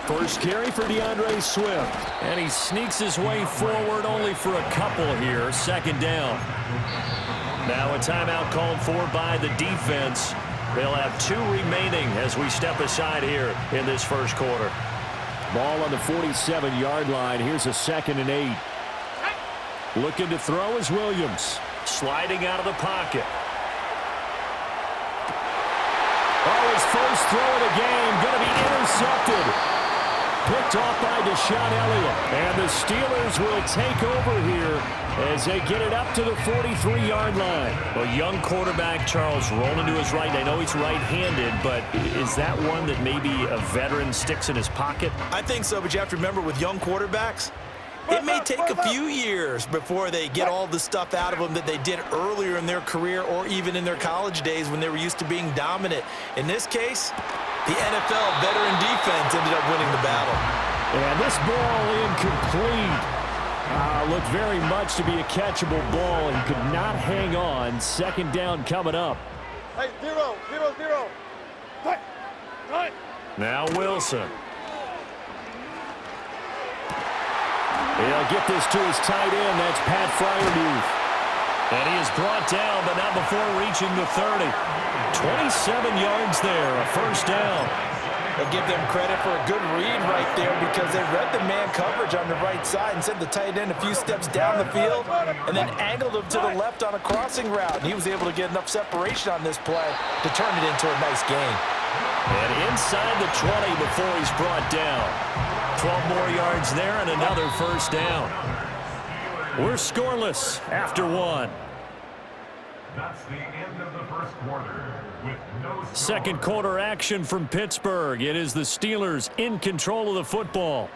First carry for DeAndre Swift. And he sneaks his way forward only for a couple here. Second down. Now a timeout called for by the defense. They'll have 2 remaining as we step aside here in this first quarter. Ball on the 47-yard line. Here's a 2nd and 8. Looking to throw is Williams. Sliding out of the pocket. Oh, his first throw of the game going to be intercepted. Picked off by Deshaun Elliott. And the Steelers will take over here as they get it up to the 43-yard line. A young quarterback, Charles, rolling to his right. I know he's right-handed, but is that one that maybe a veteran sticks in his pocket? I think so, but you have to remember with young quarterbacks, it may take a few years before they get all the stuff out of them that they did earlier in their career or even in their college days when they were used to being dominant. In this case, the NFL veteran defense ended up winning the battle. And this ball incomplete. Looked very much to be a catchable ball and could not hang on. Second down coming up. Hey, 0, 0, 0. Cut. Now Wilson. He'll get this to his tight end. That's Pat Fryermuth. And he is brought down, but not before reaching the 30. 27 yards there, a first down. I'll give them credit for a good read right there because they read the man coverage on the right side and sent the tight end a few steps down the field and then angled him to the left on a crossing route. And he was able to get enough separation on this play to turn it into a nice gain. And inside the 20 before he's brought down. 12 more yards there and another first down. We're scoreless after 1. That's the end of the first quarter. With no second quarter action from Pittsburgh. It is the Steelers in control of the football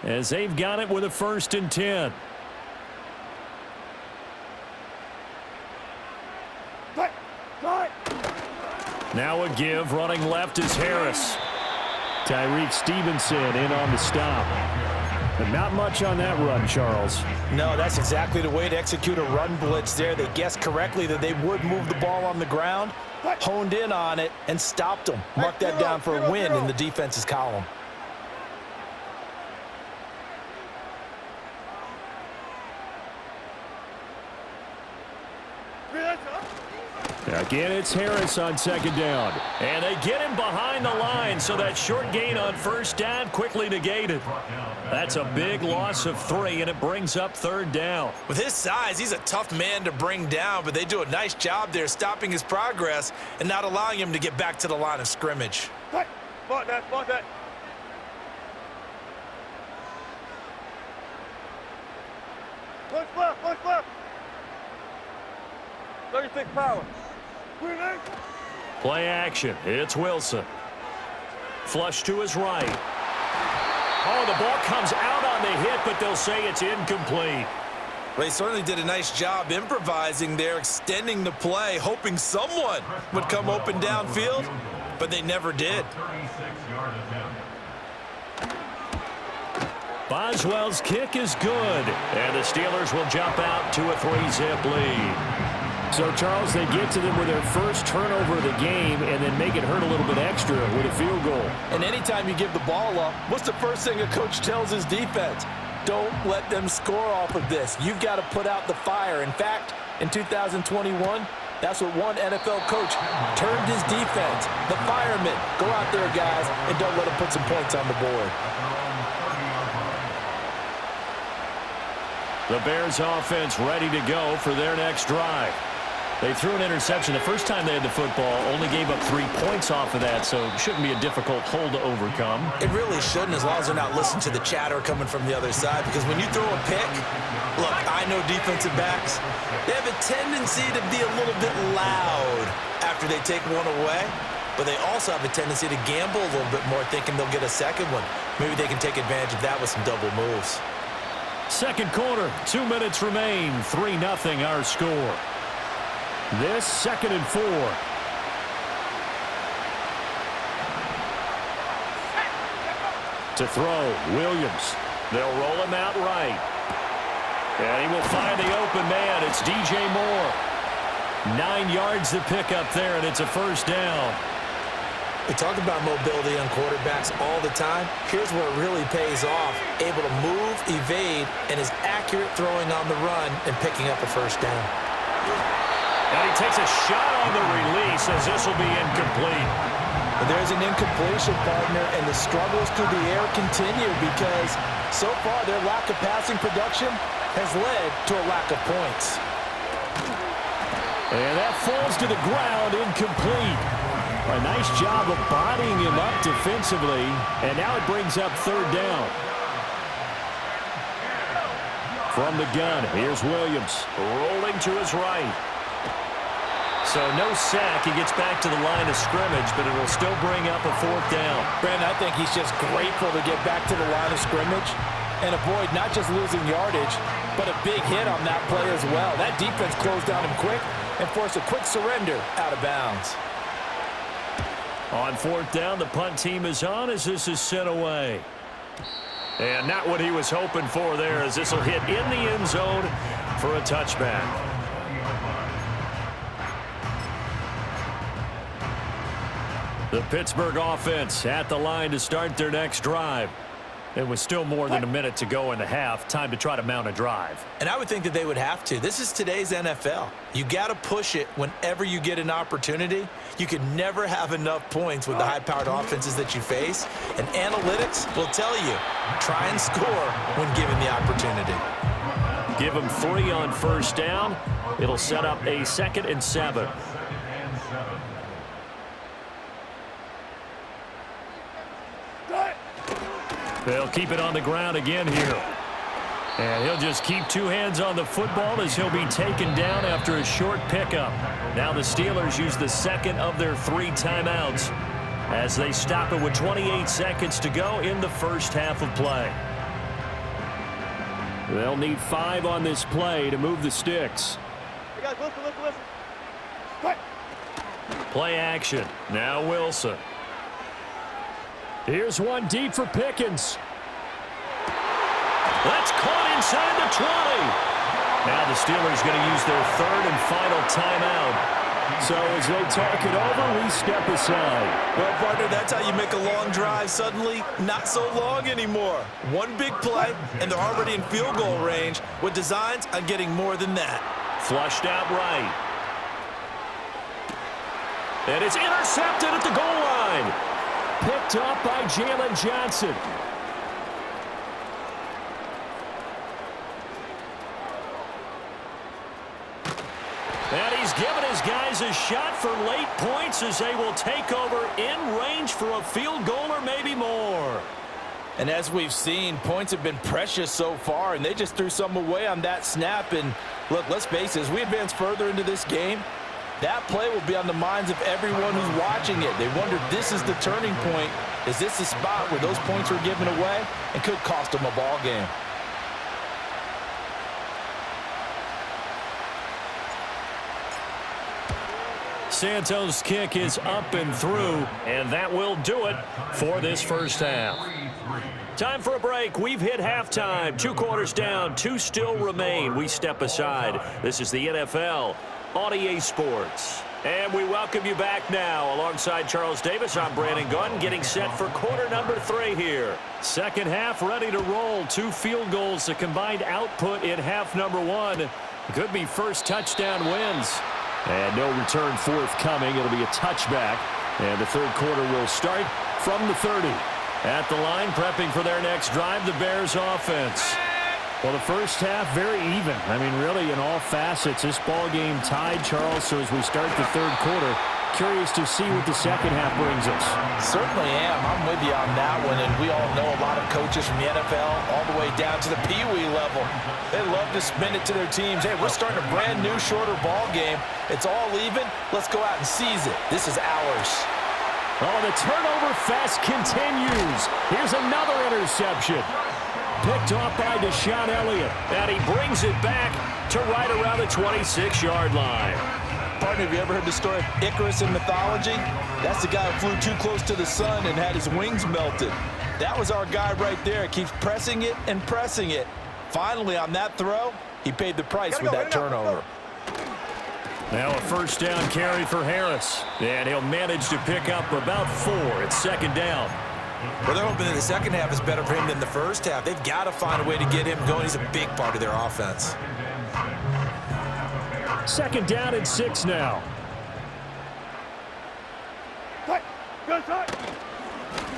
as they've got it with a 1st and 10. Now a give. Running left is Harris. Tyreek Stevenson in on the stop. But not much on that run, Charles. No, that's exactly the way to execute a run blitz there. They guessed correctly that they would move the ball on the ground, honed in on it, and stopped them. Mark that down for a win in the defense's column. Again, it's Harris on 2nd down. And they get him behind the line, so that short gain on 1st down quickly negated. That's a big loss of 3, and it brings up 3rd down. With his size, he's a tough man to bring down, but they do a nice job there stopping his progress and not allowing him to get back to the line of scrimmage. Spot that. Push left. 36 power. Play action. It's Wilson. Flush to his right. Oh, the ball comes out on the hit, but they'll say it's incomplete. They certainly did a nice job improvising there, extending the play, hoping someone would come open downfield, but they never did. Boswell's kick is good, and the Steelers will jump out to a 3-zip lead. So, Charles, they get to them with their first turnover of the game and then make it hurt a little bit extra with a field goal. And anytime you give the ball up, what's the first thing a coach tells his defense? Don't let them score off of this. You've got to put out the fire. In fact, in 2021, that's what one NFL coach termed his defense. The firemen. Go out there, guys, and don't let them put some points on the board. The Bears offense ready to go for their next drive. They threw an interception the first time they had the football, only gave up 3 points off of that, so it shouldn't be a difficult hole to overcome. It really shouldn't, as long as they're not listening to the chatter coming from the other side, because when you throw a pick, look, I know defensive backs, they have a tendency to be a little bit loud after they take one away, but they also have a tendency to gamble a little bit more, thinking they'll get a second one. Maybe they can take advantage of that with some double moves. Second quarter, 2 minutes remain, 3-0 our score. This 2nd and 4. To throw, Williams. They'll roll him out right. And he will find the open man. It's DJ Moore. 9 yards to pick up there, and it's a first down. We talk about mobility on quarterbacks all the time. Here's where it really pays off. Able to move, evade, and is accurate throwing on the run and picking up a first down. And he takes a shot on the release as this will be incomplete. But there's an incompletion, partner, and the struggles through the air continue because so far their lack of passing production has led to a lack of points. And that falls to the ground, incomplete. A nice job of bodying him up defensively, and now it brings up third down. From the gun, here's Williams, rolling to his right. So no sack. He gets back to the line of scrimmage, but it will still bring up a fourth down. Brandon, I think he's just grateful to get back to the line of scrimmage and avoid not just losing yardage, but a big hit on that play as well. That defense closed down him quick and forced a quick surrender out of bounds. On fourth down, the punt team is on as this is sent away. And not what he was hoping for there, as this will hit in the end zone for a touchback. The Pittsburgh offense at the line to start their next drive. It was still more than a minute to go in the half. Time to try to mount a drive. And I would think that they would have to. This is today's NFL. You got to push it whenever you get an opportunity. You can never have enough points with the high-powered offenses that you face. And analytics will tell you, try and score when given the opportunity. Give them 3 on first down. It'll set up a 2nd and 7. They'll keep it on the ground again here. And he'll just keep 2 hands on the football as he'll be taken down after a short pickup. Now the Steelers use the 2nd of their 3 timeouts as they stop it with 28 seconds to go in the first half of play. They'll need 5 on this play to move the sticks. Hey guys, listen. Play action. Now Wilson. Here's one deep for Pickens. That's caught inside the 20. Now the Steelers going to use their 3rd and final timeout. So as they talk it over, we step aside. Well, partner, that's how you make a long drive suddenly not so long anymore. One big play, and they're already in field goal range with designs on getting more than that. Flushed out right. And it's intercepted at the goal line. Picked up by Jalen Johnson. And he's given his guys a shot for late points as they will take over in range for a field goal or maybe more. And as we've seen, points have been precious so far, and they just threw some away on that snap. And look, let's face it, as we advance further into this game, that play will be on the minds of everyone who's watching it. They wonder, this is the turning point. Is this the spot where those points were given away and could cost them a ball game? Santos' kick is up and through, and that will do it for this first half. Time for a break. We've hit halftime. 2 quarters down, 2 still remain. We step aside. This is the NFL on EA Sports. And we welcome you back now. Alongside Charles Davis, I'm Brandon Gunn, getting set for quarter number 3 here. Second half ready to roll. 2 field goals, the combined output in half number 1. Could be first touchdown wins. And no return forthcoming. It'll be a touchback. And the third quarter will start from the 30. At the line, prepping for their next drive, the Bears offense. Well, the first half, very even. I mean, really, in all facets, this ball game tied, Charles. So as we start the third quarter, curious to see what the second half brings us. Certainly am. I'm with you on that one. And we all know a lot of coaches from the NFL all the way down to the Pee-wee level. They love to spin it to their teams. Hey, we're starting a brand new, shorter ball game. It's all even. Let's go out and seize it. This is ours. Oh, the turnover fest continues. Here's another interception. Picked off by Deshaun Elliott. And he brings it back to right around the 26-yard line. Partner, have you ever heard the story of Icarus in mythology? That's the guy who flew too close to the sun and had his wings melted. That was our guy right there. Keeps pressing it and pressing it. Finally, on that throw, he paid the price with that turnover. Now a first down carry for Harris. And he'll manage to pick up about 4. It's second down. Well, they're hoping that the second half is better for him than the first half. They've got to find a way to get him going. He's a big part of their offense. Second down and 6 now.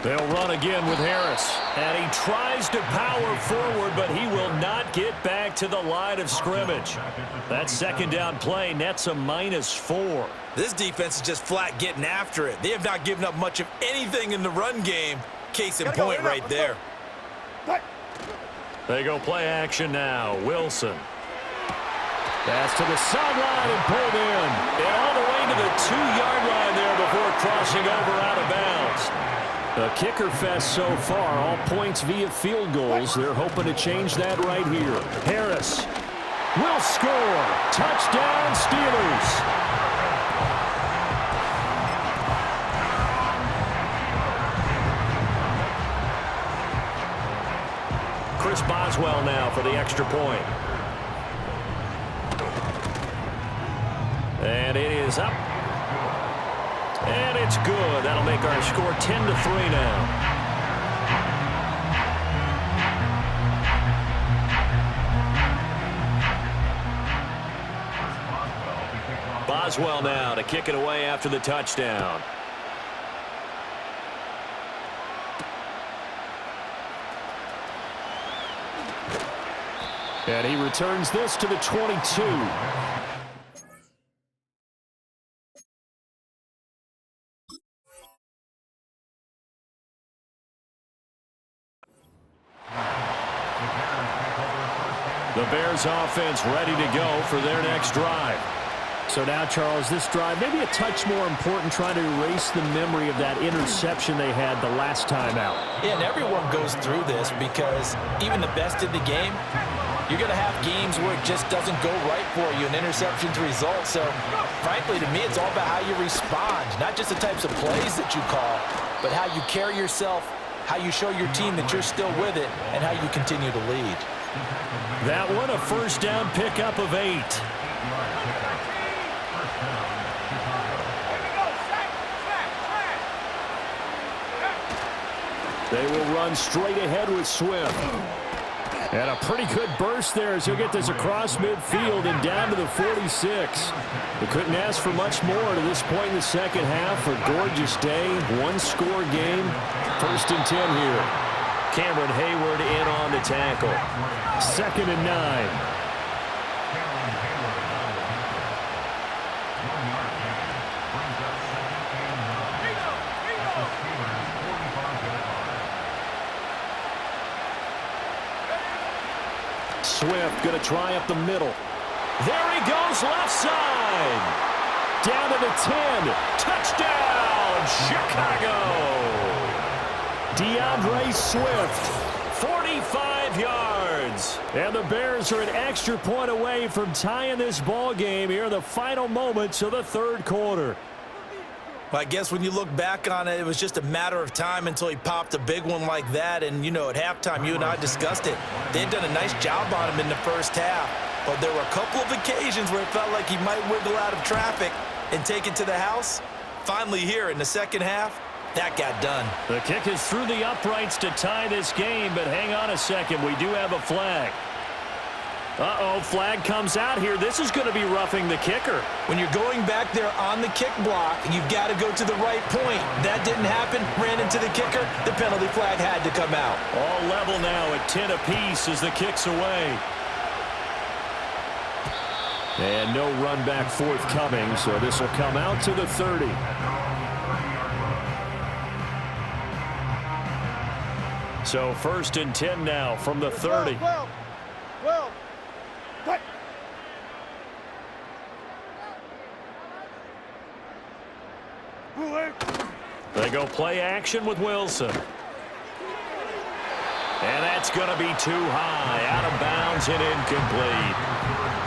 They'll run again with Harris. And he tries to power forward, but he will not get back to the line of scrimmage. That second down play nets a -4. This defense is just flat getting after it. They have not given up much of anything in the run game. Case in point right there. They go play action now. Wilson. Pass to the sideline and pulled in. And all the way to the 2-yard line there before crossing over out of bounds. The kicker fest so far, all points via field goals. They're hoping to change that right here. Harris will score. Touchdown, Steelers. Chris Boswell now for the extra point. And it is up. And it's good. That'll make our score 10-3 now. Boswell now to kick it away after the touchdown. And he returns this to the 22. The Bears offense ready to go for their next drive. So now, Charles, this drive maybe a touch more important, trying to erase the memory of that interception they had the last time out. Yeah, and everyone goes through this because even the best in the game, you're going to have games where it just doesn't go right for you, an interception's result. So, frankly, to me, it's all about how you respond, not just the types of plays that you call, but how you carry yourself, how you show your team that you're still with it, and how you continue to lead. That one, a first down pickup of 8. They will run straight ahead with Swift. And a pretty good burst there as he'll get this across midfield and down to the 46. We couldn't ask for much more to this point in the second half. A gorgeous day, one-score game. First and 10 here. Cameron Hayward in on the tackle. Second and 9. Swift going to try up the middle. There he goes, left side. Down to the 10. Touchdown, Chicago. DeAndre Swift, 45 yards. And the Bears are an extra point away from tying this ball game here in the final moments of the third quarter. Well, I guess when you look back on it, it was just a matter of time until he popped a big one like that. And, you know, at halftime, you and I discussed it. They had done a nice job on him in the first half. But there were a couple of occasions where it felt like he might wiggle out of traffic and take it to the house. Finally here in the second half, that got done. The kick is through the uprights to tie this game, but hang on a second. We do have a flag. Uh-oh, flag comes out here. This is going to be roughing the kicker. When you're going back there on the kick block, you've got to go to the right point. That didn't happen. Ran into the kicker. The penalty flag had to come out. All level now at 10 apiece as the kick's away. And no run back forthcoming, so this will come out to the 30. So first and 10 now from the 30. Well. They go play action with Wilson. And that's going to be too high. Out of bounds and incomplete.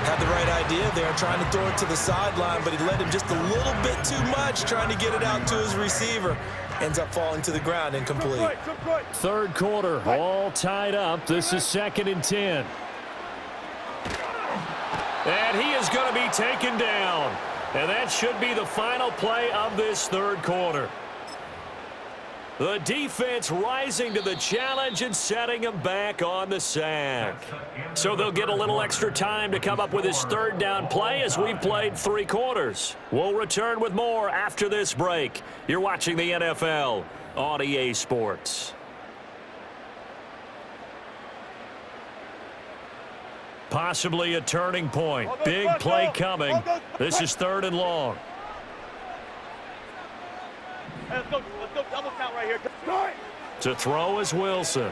Had the right idea there, trying to throw it to the sideline, but he led him just a little bit too much, trying to get it out to his receiver. Ends up falling to the ground, incomplete. Third quarter, all tied up. This is second and 10. And he is going to be taken down. And that should be the final play of this third quarter. The defense rising to the challenge and setting them back on the sack. So they'll get a little extra time to come up with his third down play as we've played 3 quarters. We'll return with more after this break. You're watching the NFL on EA Sports. Possibly a turning point. Big play coming. This is 3rd and long. Hey, let's go double count right here. To throw is Wilson.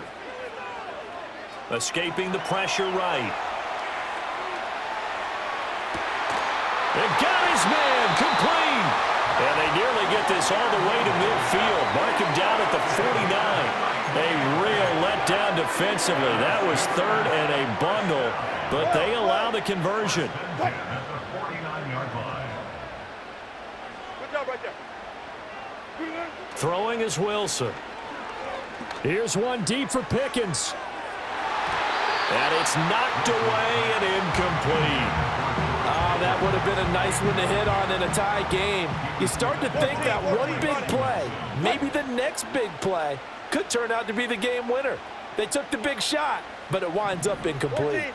Escaping the pressure right. And got his man complete. And they nearly get this all the way to midfield. Mark him down at the 49. A real letdown defensively. That was 3rd and a bundle, but they allow the conversion. Good job right there. Throwing is Wilson. Here's one deep for Pickens. And it's knocked away and incomplete. Oh, that would have been a nice one to hit on in a tie game. You start to think that one big play, maybe the next big play, could turn out to be the game winner. They took the big shot, but it winds up incomplete.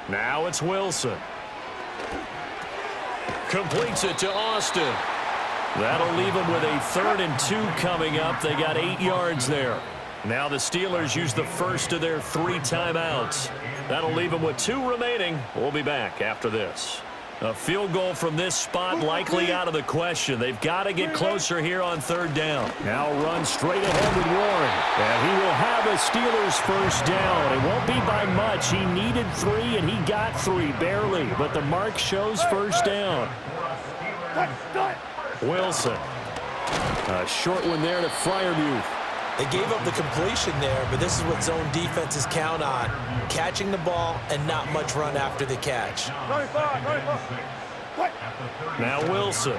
Now it's Wilson. Completes it to Austin. That'll leave them with a 3rd and 2 coming up. They got 8 yards there. Now the Steelers use the first of their 3 timeouts. That'll leave them with 2 remaining. We'll be back after this. A field goal from this spot likely out of the question. They've got to get closer here on 3rd down. Now run straight ahead with Warren. And he will have a Steelers first down. It won't be by much. He needed 3 and he got 3 barely. But the mark shows first down. Wilson. A short one there to Freiermuth. They gave up the completion there, but this is what zone defenses count on. Catching the ball and not much run after the catch. 95. Now Wilson.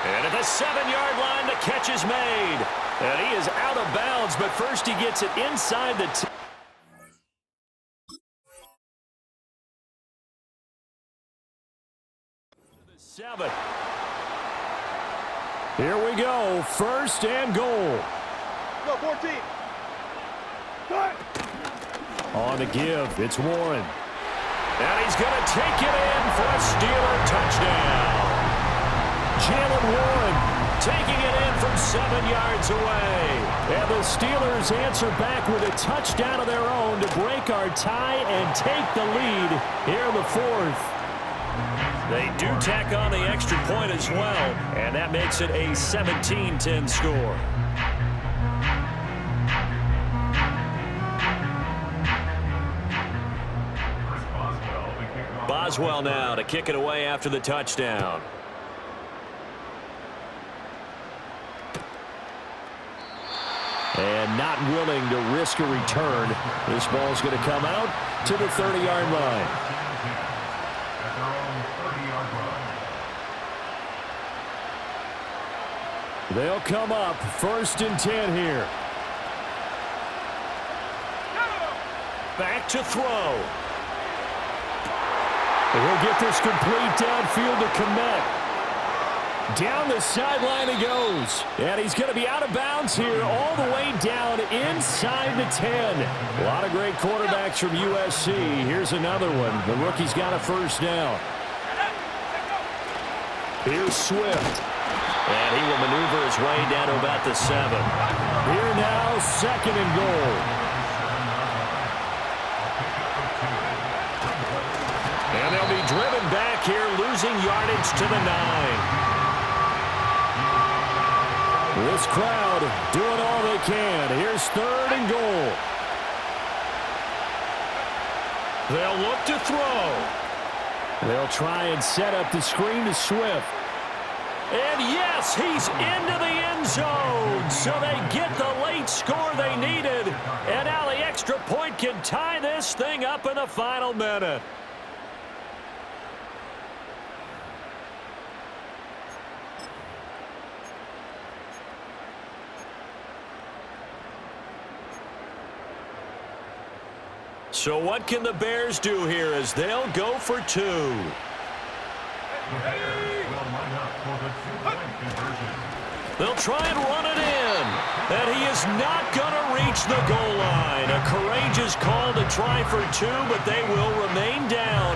And at the 7-yard line, the catch is made. And he is out of bounds, but first he gets it inside the 7. Here we go, 1st and goal. Go, 14. On the give, it's Warren. And he's going to take it in for a Steeler touchdown. Jalen Warren taking it in from 7 yards away. And the Steelers answer back with a touchdown of their own to break our tie and take the lead here in the 4th. They do tack on the extra point as well, and that makes it a 17-10 score. Boswell now to kick it away after the touchdown. And not willing to risk a return. This ball's going to come out to the 30-yard line. They'll come up 1st and 10 here. Back to throw. He'll get this complete downfield to Kmet. Down the sideline he goes. And he's going to be out of bounds here all the way down inside the 10. A lot of great quarterbacks from USC. Here's another one. The rookie's got a first down. Here's Swift. And he will maneuver his way down to about the 7. Here now, 2nd and goal. And they'll be driven back here, losing yardage to the 9. This crowd doing all they can. Here's 3rd and goal. They'll look to throw. They'll try and set up the screen to Swift. And yes, he's into the end zone. So they get the late score they needed. And now the extra point can tie this thing up in the final minute. So what can the Bears do here as they'll go for two? The Bears will line up for the two-point conversion. They'll try and run it in. And he is not going to reach the goal line. A courageous call to try for two, but they will remain down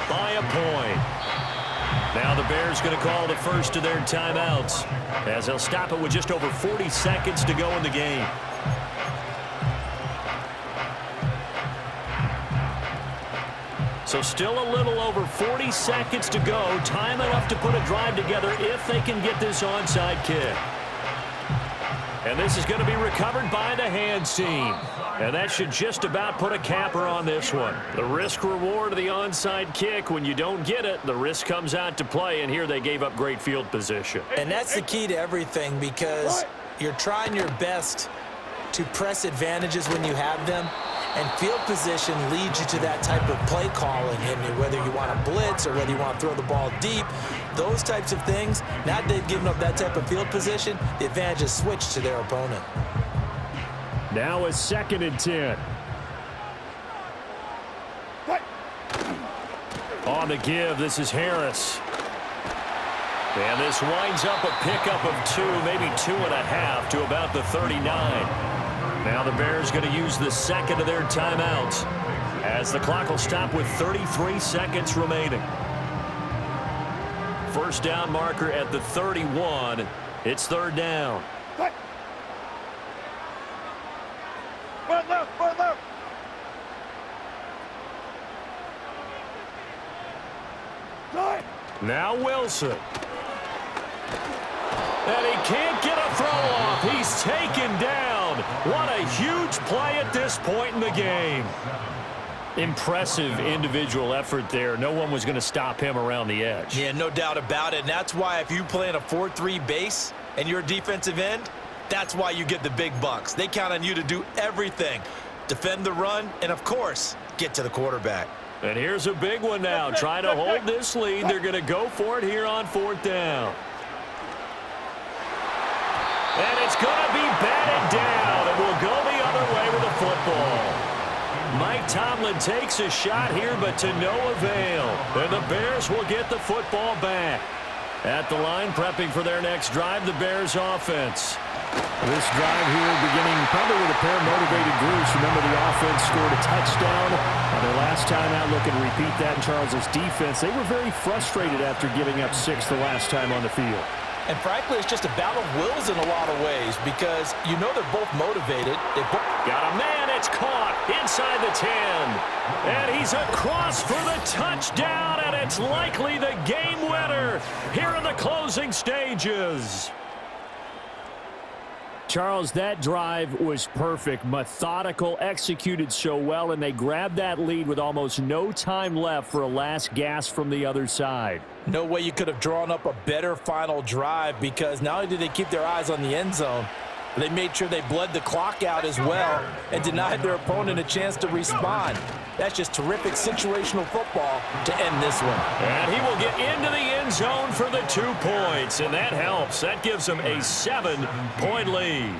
by a point. Now the Bears going to call the first of their timeouts as they'll stop it with just over 40 seconds to go in the game. So still a little over 40 seconds to go. Time enough to put a drive together if they can get this onside kick. And this is going to be recovered by the hands team. And that should just about put a capper on this one. The risk-reward of the onside kick, when you don't get it, the risk comes out to play, and here they gave up great field position. And that's the key to everything, because you're trying your best to press advantages when you have them, and field position leads you to that type of play calling. And whether you want to blitz or whether you want to throw the ball deep, those types of things, now that they've given up that type of field position, the advantage is switched to their opponent. Now a 2nd and 10. On the give, this is Harris. And this winds up a pickup of 2, maybe 2.5 to about the 39. Now the Bears going to use the second of their timeouts as the clock will stop with 33 seconds remaining. First down marker at the 31. It's 3rd down. Right left, right left. Right. Now Wilson. And he can't get a throw off. He's taken down. What a huge play at this point in the game. Impressive individual effort there. No one was going to stop him around the edge. Yeah, no doubt about it. And that's why if you play in a 4-3 base and you're a defensive end, that's why you get the big bucks. They count on you to do everything. Defend the run and, of course, get to the quarterback. And here's a big one now. Trying to hold this lead. They're going to go for it here on 4th down. And it's going to be batted down. And we'll go the other way with the football. Mike Tomlin takes a shot here, but to no avail. And the Bears will get the football back. At the line, prepping for their next drive, the Bears offense. This drive here beginning probably with a pair of motivated groups. Remember, the offense scored a touchdown on their last time out. Looking to repeat that in Charles's defense. They were very frustrated after giving up 6 the last time on the field. And frankly, it's just a battle of wills in a lot of ways, because you know they're both motivated. Got a man. It's caught inside the 10. And he's across for the touchdown, and it's likely the game winner here in the closing stages. Charles, that drive was perfect, methodical, executed so well, and they grabbed that lead with almost no time left for a last gasp from the other side. No way you could have drawn up a better final drive, because not only did they keep their eyes on the end zone, they made sure they bled the clock out as well and denied their opponent a chance to respond. That's just terrific situational football to end this one. And he will get into the end zone for the 2 points, and that helps. That gives him a 7-point lead.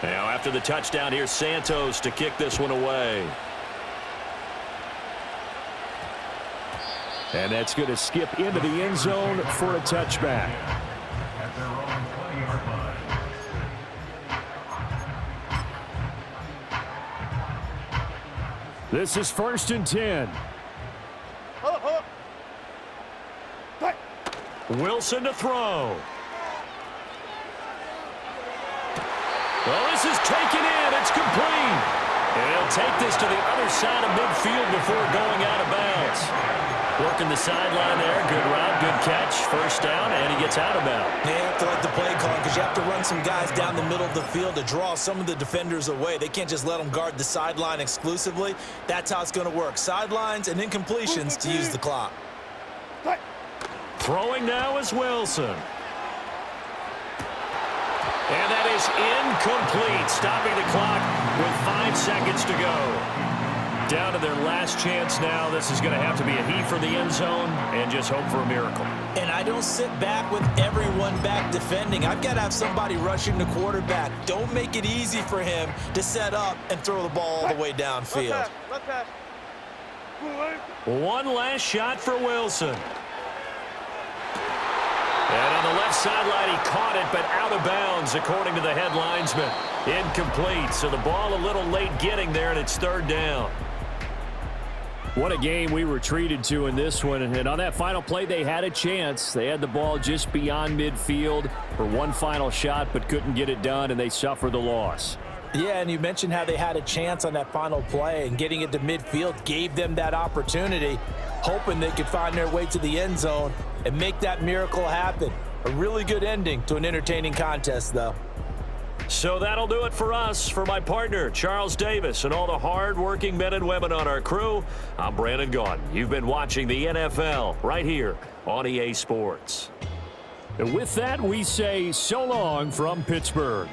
Now after the touchdown, here's Santos to kick this one away. And that's going to skip into the end zone for a touchback. At their own 20-yard line. This is 1st and 10. Wilson to throw. Well, this is taken in. It's complete. And he'll take this to the other side of midfield before going out of bounds. Working the sideline there. Good route, good catch. First down, and he gets out of bounds. They have to let the play call, because you have to run some guys down the middle of the field to draw some of the defenders away. They can't just let them guard the sideline exclusively. That's how it's going to work. Sidelines and incompletions to use the clock. Throwing now is Wilson. And that is incomplete, stopping the clock with 5 seconds to go. Down to their last chance now. This is going to have to be a heave for the end zone and just hope for a miracle. And I don't sit back with everyone back defending. I've got to have somebody rushing the quarterback. Don't make it easy for him to set up and throw the ball all the way downfield. One last shot for Wilson. And on the left sideline, he caught it, but out of bounds, according to the head linesman. Incomplete, so the ball a little late getting there, and it's 3rd down. What a game we were treated to in this one. And on that final play, they had a chance. They had the ball just beyond midfield for one final shot, but couldn't get it done, and they suffered the loss. Yeah, and you mentioned how they had a chance on that final play, and getting it to midfield gave them that opportunity, hoping they could find their way to the end zone and make that miracle happen. A really good ending to an entertaining contest, though. So that'll do it for us. For my partner, Charles Davis, and all the hard-working men and women on our crew, I'm Brandon Gaudin. You've been watching the NFL right here on EA Sports. And with that, we say so long from Pittsburgh.